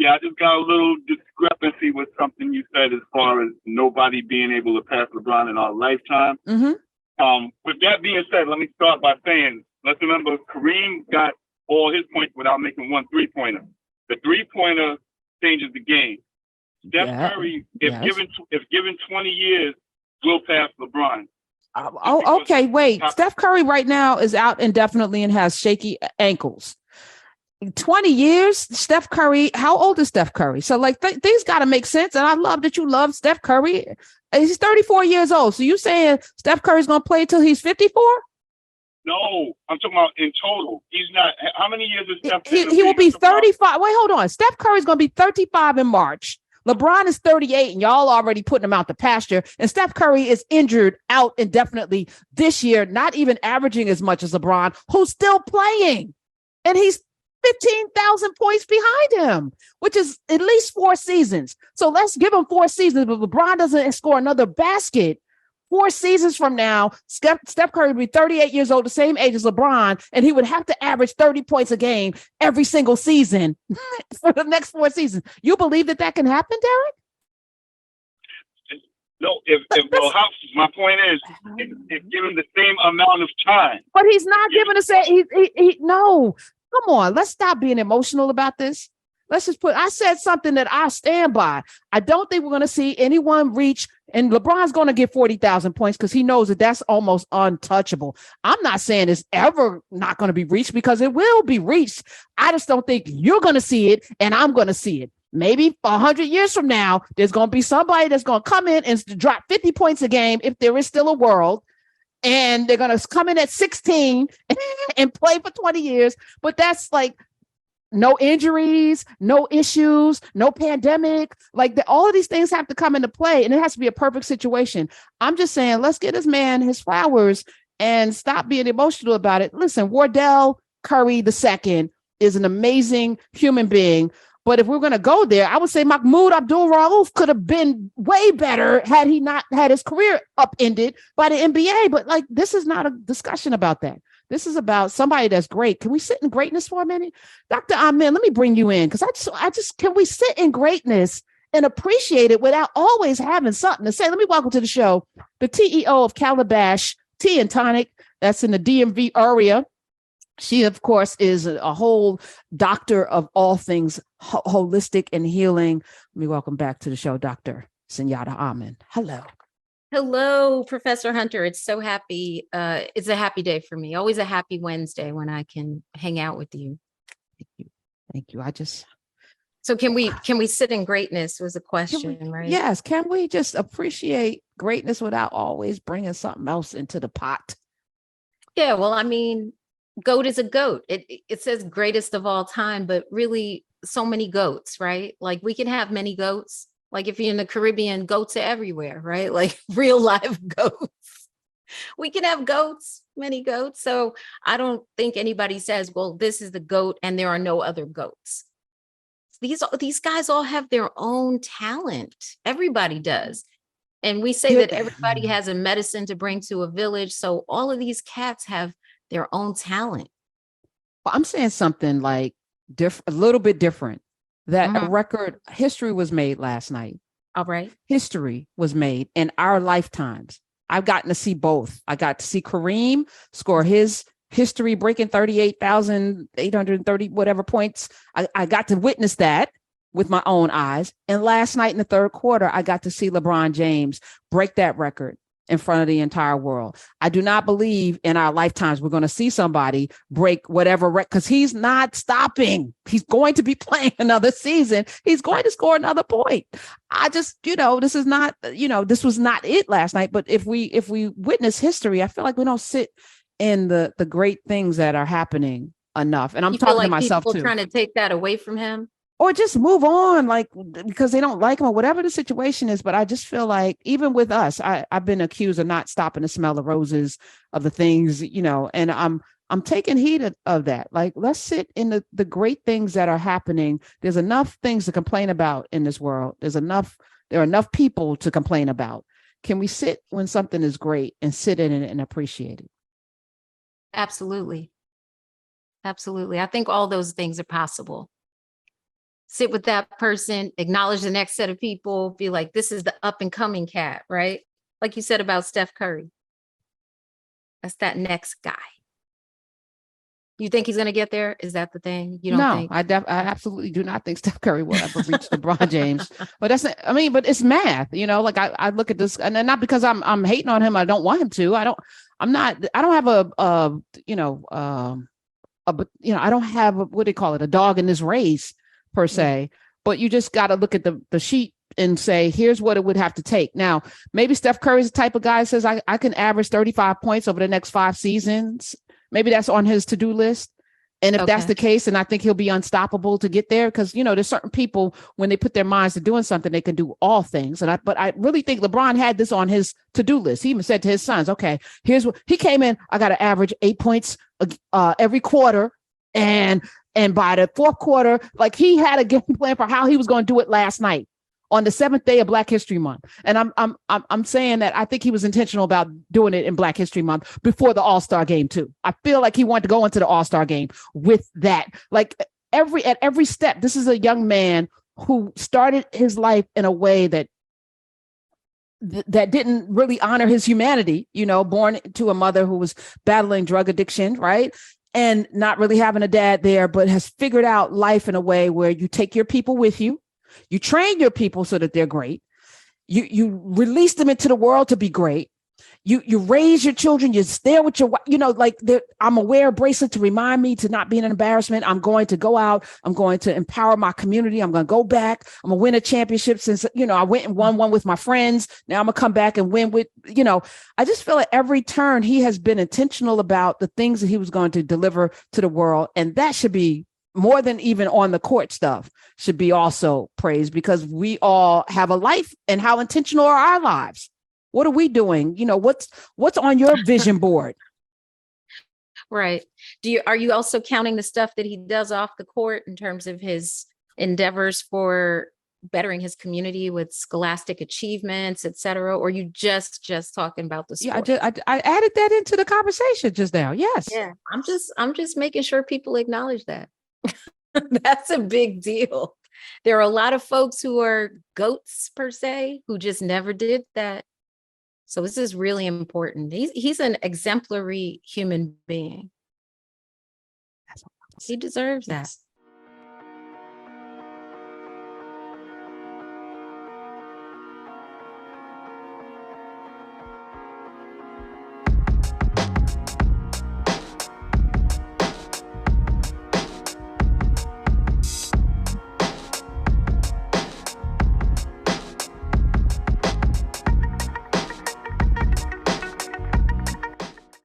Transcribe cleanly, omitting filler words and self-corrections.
Yeah, I just got a little discrepancy with something you said as far as nobody being able to pass LeBron in our lifetime. Mm-hmm. With that being said, let me start by saying, let's remember Kareem got all his points without making one three-pointer. The three-pointer changes the game. Steph Curry, if given 20 years, will pass LeBron. Okay. Wait. Steph Curry right now is out indefinitely and has shaky ankles. 20 years, Steph Curry. How old is Steph Curry? So like things got to make sense. And I love that you love Steph Curry. He's 34 years old. So you saying Steph Curry's going to play till he's 54? No, I'm talking about in total. He's not. How many years is Steph? He will be 35. Wait, hold on. Steph Curry's going to be 35 in March. LeBron is 38 and y'all already putting him out the pasture. And Steph Curry is injured out indefinitely this year, not even averaging as much as LeBron, who's still playing. And he's 15,000 points behind him, which is at least 4 seasons. So let's give him 4 seasons. But LeBron doesn't score another basket 4 seasons from now, Steph Curry would be 38 years old, the same age as LeBron, and he would have to average 30 points a game every single season for the next 4 seasons. You believe that can happen, Derek? No, my point is, if given the same amount of time. But he's not given the same. No. Come on, let's stop being emotional about this. Let's just I said something that I stand by. I don't think we're going to see anyone reach, and LeBron's going to get 40,000 points because he knows that that's almost untouchable. I'm not saying it's ever not going to be reached because it will be reached. I just don't think you're going to see it and I'm going to see it. Maybe 100 years from now, there's going to be somebody that's going to come in and drop 50 points a game if there is still a world. And they're going to come in at 16 and play for 20 years. But that's like no injuries, no issues, no pandemic. Like all of these things have to come into play, and it has to be a perfect situation. I'm just saying, let's get this man his flowers and stop being emotional about it. Listen, Wardell Curry II is an amazing human being. But if we're going to go there, I would say Mahmoud Abdul-Rauf could have been way better had he not had his career upended by the NBA. But like, this is not a discussion about that. This is about somebody that's great. Can we sit in greatness for a minute? Dr. Amin, let me bring you in because can we sit in greatness and appreciate it without always having something to say? Let me welcome to the show the TEO of Calabash Tea and Tonic. That's in the DMV area. She, of course, is a whole doctor of all things holistic and healing. Let me welcome back to the show, Dr. Sunyata Amin. Hello. Hello, Professor Hunter. It's so happy. It's a happy day for me. Always a happy Wednesday when I can hang out with you. Thank you. So can we sit in greatness was a question, right? Yes. Can we just appreciate greatness without always bringing something else into the pot? Yeah. Well, I mean, goat is a goat. It says greatest of all time, but really so many goats, right? Like we can have many goats. Like if you're in the Caribbean, goats are everywhere, right? Like real live goats. We can have goats, many goats. So I don't think anybody says, well, this is the goat and there are no other goats. These guys all have their own talent. Everybody does. And we say that everybody has a medicine to bring to a village. So all of these cats have their own talent. Well, I'm saying something like a little bit different. That a record history was made last night. All right. History was made in our lifetimes. I've gotten to see both. I got to see Kareem score his history breaking 38,830 whatever points. I got to witness that with my own eyes. And last night in the third quarter, I got to see LeBron James break that record in front of the entire world. I do not believe in our lifetimes we're going to see somebody break whatever record because he's not stopping. He's going to be playing another season. He's going to score another point. I just, this is not, this was not it last night. But if we witness history, I feel like we don't sit in the great things that are happening enough. And I'm talking to myself too. Trying to take that away from him. Or just move on, like, because they don't like him or whatever the situation is. But I just feel like even with us, I've been accused of not stopping to smell the roses of the things, and I'm taking heed of that. Like, let's sit in the great things that are happening. There's enough things to complain about in this world. There are enough people to complain about. Can we sit when something is great and sit in it and appreciate it? Absolutely. Absolutely. I think all those things are possible. sit with that person, acknowledge the next set of people, be like, this is the up and coming cat, right? Like you said about Steph Curry. That's that next guy. You think he's going to get there? Is that the thing? You don't No, think? I absolutely do not think Steph Curry will ever reach LeBron James. But but it's math, like I look at this, and not because I'm hating on him. I don't want him to. I don't have I don't have what do you call it? A dog in this race per se, but you just got to look at the sheet and say, here's what it would have to take. Now, maybe Steph Curry's the type of guy who says I can average 35 points over the next 5 seasons. Maybe that's on his to-do list. And if that's the case, then I think he'll be unstoppable to get there. Because, there's certain people, when they put their minds to doing something, they can do all things. But I really think LeBron had this on his to-do list. He even said to his sons, okay, here's what he came in. I got to average 8 points every quarter. And by the fourth quarter, like he had a game plan for how he was going to do it last night on the 7th day of Black History Month. And I'm saying that I think he was intentional about doing it in Black History Month before the All-Star game too. I feel like he wanted to go into the All-Star game with that. Like at every step, this is a young man who started his life in a way that didn't really honor his humanity, born to a mother who was battling drug addiction, right? And not really having a dad there, but has figured out life in a way where you take your people with you. You train your people so that they're great. You release them into the world to be great. You raise your children. You're there with your, I'm a wear bracelet to remind me to not be an embarrassment. I'm going to go out. I'm going to empower my community. I'm going to go back. I'm going to win a championship since, I went and won one with my friends. Now I'm going to come back and win with, I just feel at every turn he has been intentional about the things that he was going to deliver to the world. And that should be more than even on the court stuff, should be also praised, because we all have a life, and how intentional are our lives? What are we doing? What's on your vision board? Right. Are you also counting the stuff that he does off the court in terms of his endeavors for bettering his community with scholastic achievements, et cetera? Or you just talking about the sport? Yeah, I added that into the conversation just now. Yes. Yeah. I'm just making sure people acknowledge that. That's a big deal. There are a lot of folks who are GOATs per se, who just never did that. So this is really important. He's an exemplary human being. He deserves that.